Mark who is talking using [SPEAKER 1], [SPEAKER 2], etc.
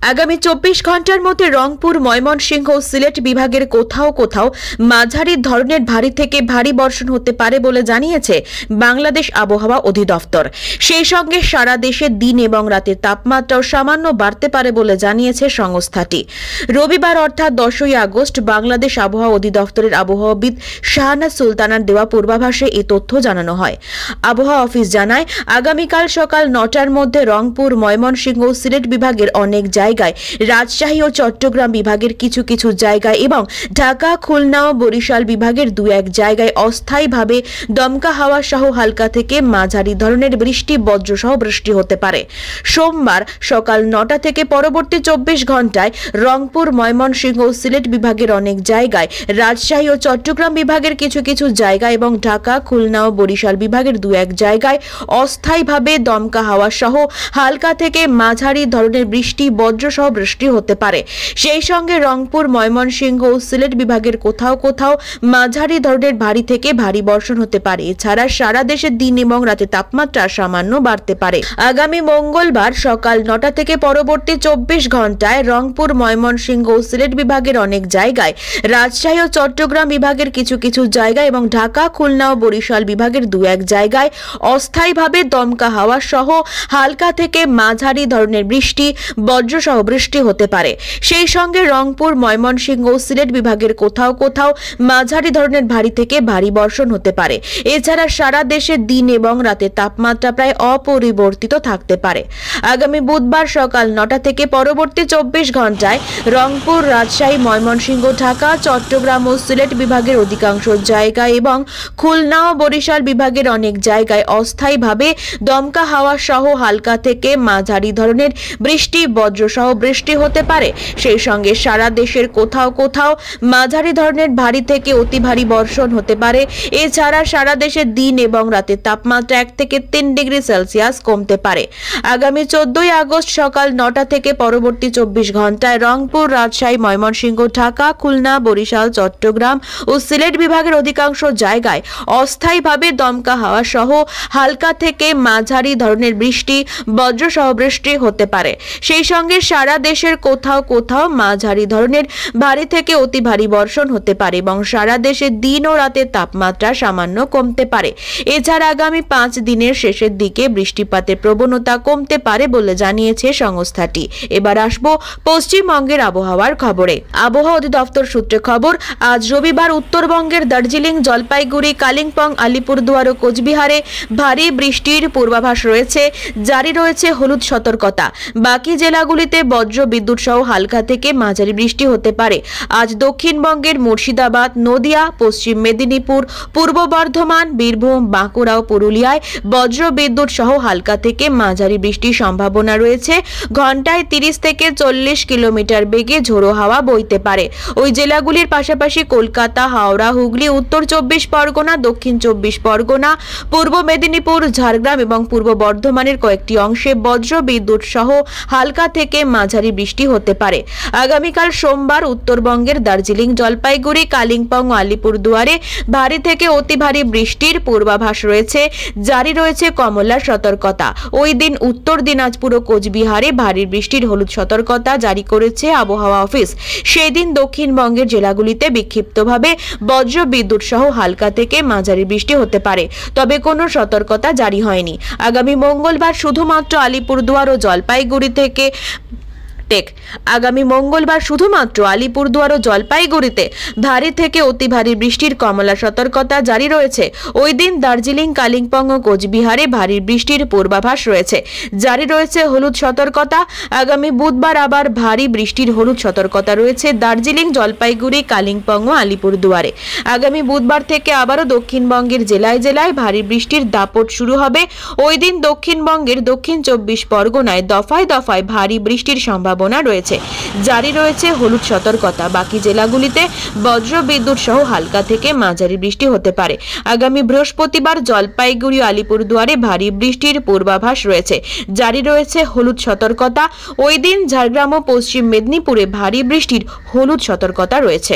[SPEAKER 1] আগামী 24 ঘন্টার মধ্যে রংপুর, ময়মনসিংহ ও সিলেট বিভাগের কোথাও কোথাও মাঝারি ধরনের ভারী থেকে ভারী বর্ষণ হতে পারে বলে জানিয়েছে বাংলাদেশ আবহাওয়া অধিদপ্তর। সেই সঙ্গে সারা দেশে দিন এবং রাতের তাপমাত্রাও সামান্য বাড়তে পারে বলে জানিয়েছে সংস্থাটি। রবিবার অর্থাৎ 10ই আগস্ট বাংলাদেশ আবহাওয়া অধিদপ্তরের আবহাওয়াবিদ শাহনাজ সুলতানার দেওয়া পূর্বাভাসে এই তথ্য জানানো হয়। আবহাওয়া অফিস জানায়, আগামীকাল সকাল 9টার মধ্যে রংপুর, ময়মনসিংহ ও সিলেট বিভাগের অনেক জায়গায়, রাজশাহী ও চট্টগ্রাম বিভাগের কিছু কিছু জায়গায় এবং ঢাকা, খুলনা ও বরিশাল বিভাগের 2-1 জায়গায় অস্থায়ীভাবে দমকা হাওয়া সহ হালকা থেকে মাঝারি ধরনের বৃষ্টি, বজ্রসহ বৃষ্টি হতে পারে। সোমবার সকাল 9টা থেকে পরবর্তী 24 ঘন্টায় রংপুর, ময়মনসিংহ ও সিলেট বিভাগের অনেক জায়গায়, রাজশাহী ও চট্টগ্রাম বিভাগের কিছু কিছু জায়গায় এবং ঢাকা, খুলনা ও বরিশাল বিভাগের 2-1 জায়গায় অস্থায়ীভাবে দমকা হাওয়া সহ হালকা থেকে মাঝারি ধরনের বৃষ্টি, বজ্রসহ বৃষ্টি হতে পারে। সেই সঙ্গে রংপুর, ময়মনসিংহ ও সিলেট বিভাগের কোথাও কোথাও মাঝারি ধরনের ভারী থেকে ভারী বর্ষণ হতে পারে। এছাড়া সারা দেশে দিন এবং রাতে তাপমাত্রা সামান্য বাড়তে পারে। আগামী মঙ্গলবার সকাল 9টা থেকে পরবর্তী 24 ঘন্টায় রংপুর, ময়মনসিংহ ও সিলেট বিভাগের অনেক জায়গায়, রাজশাহী ও চট্টগ্রাম বিভাগের কিছু কিছু জায়গায় এবং ঢাকা, খুলনা ও বরিশাল বিভাগের 2-1 জায়গায় অস্থায়ীভাবে দমকা হাওয়া সহ হালকা থেকে মাঝারি ধরনের বৃষ্টি, বজ্রসহ বৃষ্টি হতে পারে। সেই সঙ্গে রংপুর, ময়মনসিংহ ও সিলেট বিভাগের কোথাও কোথাও মাঝারি ধরনের ভারী থেকে ভারী বর্ষণ হতে পারে। এছাড়া সারা দেশে দিন এবং রাতের তাপমাত্রা প্রায় অপরিবর্তিত থাকতে পারে। আগামী বুধবার সকাল 9টা থেকে পরবর্তী 24 ঘন্টায় রংপুর, রাজশাহী, ময়মনসিংহ, ঢাকা, চট্টগ্রাম ও সিলেট বিভাগের অধিকাংশ জায়গায় এবং খুলনা ও বরিশাল বিভাগের অনেক জায়গায় অস্থায়ীভাবে দমকা হাওয়া সহ হালকা থেকে মাঝারি ধরনের বৃষ্টি, বজ্রসহ বৃষ্টি হতে পারে। সেই সঙ্গে সারা দেশের কোথাও কোথাও মাঝারি ধরনের ভারী থেকে অতি ভারী বর্ষণ হতে পারে। এছাড়া সারা দেশে দিন এবং রাতের তাপমাত্রা 1 থেকে 3 ডিগ্রি সেলসিয়াস কমতে পারে। আগামী 14ই আগস্ট সকাল 9টা থেকে পরবর্তী 24 ঘন্টায় রংপুর, রাজশাহী, ময়মনসিংহ, ঢাকা, খুলনা, বরিশাল, চট্টগ্রাম ও সিলেট বিভাগের অধিকাংশ জায়গায় অস্থায়ীভাবে দমকা হাওয়া সহ হালকা থেকে মাঝারি ধরনের বৃষ্টি, বজ্রসহ বৃষ্টি হতে পারে। সেই সঙ্গে সারা দেশের কোথাও কোথাও মাঝারি ধরনের ভারী থেকে অতি ভারী বর্ষণ হতে পারে এবং সারা দেশে দিন ও রাতের তাপমাত্রা সামান্য কমতে পারে। এছাড়া আগামী 5 দিনের শেষের দিকে বৃষ্টিপাতের প্রবণতা কমতে পারে বলে জানিয়েছে সংস্থাটি। এবার আসবো পশ্চিমবঙ্গের আবহাওয়ার খবরে। আবহাওয়া অধিদপ্তর সূত্রে খবর, আজ রবিবার উত্তরবঙ্গের দার্জিলিং, জলপাইগুড়ি, কালিম্পং, আলিপুরদুয়ার ও কোচবিহারে ভারী বৃষ্টির পূর্বাভাস রয়েছে। জারি রয়েছে হলুদ সতর্কতা। বাকি জেলাগুলিতে বজ্র বিদ্যুৎ সহ হালকা থেকে মাঝারি বৃষ্টি হতে পারে। আজ দক্ষিণবঙ্গের মুর্শিদাবাদ, নদিয়া, পশ্চিম মেদিনীপুর, পূর্ব বর্ধমান, বীরভূম, বাঁকুড়া ও পুরুলিয়ায় বজ্র বিদ্যুৎ সহ হালকা থেকে মাঝারি বৃষ্টির সম্ভাবনা রয়েছে। ঘন্টায় 30 থেকে 40 কিলোমিটার বেগে ঝোড়ো হাওয়া বইতে পারে। ওই জেলাগুলির পাশাপাশি কলকাতা, হাওড়া, হুগলি, উত্তর 24 পরগনা, দক্ষিণ 24 পরগনা, পূর্ব মেদিনীপুর, ঝাড়গ্রাম এবং পূর্ব বর্ধমানের কয়েকটি অংশে বজ্র বিদ্যুৎ সহ হালকা থেকে মাঝারি বৃষ্টি হতে পারে। আগামীকাল সোমবার উত্তরবঙ্গের দার্জিলিং, জলপাইগুড়ি, কালিম্পং ও আলিপুরদুয়ারে ভারী থেকে অতি ভারী বৃষ্টির পূর্বাভাস রয়েছে। জারি রয়েছে কমলা সতর্কতা। ওই দিন উত্তর দিনাজপুর ও কোচবিহারে ভারী বৃষ্টির হলুদ সতর্কতা জারি করেছে আবহাওয়া অফিস। সেই দিন দক্ষিণবঙ্গের জেলাগুলিতে বিক্ষিপ্তভাবে বজ্র বিদ্যুৎ সহ হালকা থেকে মাঝারি বৃষ্টি হতে পারে, তবে কোনো সতর্কতা জারি হয়নি। আগামী মঙ্গলবার শুধুমাত্র আলিপুরদুয়ার ও জলপাইগুড়ি থেকে জলপাইগুড়িতে ভারী থেকে অতি ভারী বৃষ্টির কমলা সতর্কতা জারি রয়েছে। ওই দিন দার্জিলিং, কালিম্পং ও কোচবিহারে ভারী বৃষ্টির পূর্বাভাস রয়েছে। জারি রয়েছে হলুদ সতর্কতা। আগামী বুধবার আবার ভারী বৃষ্টির হলুদ সতর্কতা রয়েছে দার্জিলিং, জলপাইগুড়ি, কালিম্পং ও আলিপুরদুয়ারে। আগামী বুধবার থেকে আবারও দক্ষিণবঙ্গের জেলায় জেলায় ভারী বৃষ্টির দাপট শুরু হবে। ওই দিন দক্ষিণবঙ্গের দক্ষিণ 24 পরগনায় দফায় দফায় ভারী বৃষ্টির সম্ভাবনা রয়েছে। জারি রয়েছে হলুদ সতর্কতা। বাকি জেলাগুলিতে বজ্র বিদ্যুৎ সহ হালকা থেকে মাঝারি বৃষ্টি হতে পারে। আগামী বৃহস্পতিবার জলপাইগুড়ি ও আলিপুরদুয়ারে ভারী বৃষ্টির পূর্বাভাস রয়েছে। জারি রয়েছে হলুদ সতর্কতা। ওই দিন ঝাড়গ্রাম ও পশ্চিম মেদিনীপুরে ভারী বৃষ্টির হলুদ সতর্কতা রয়েছে।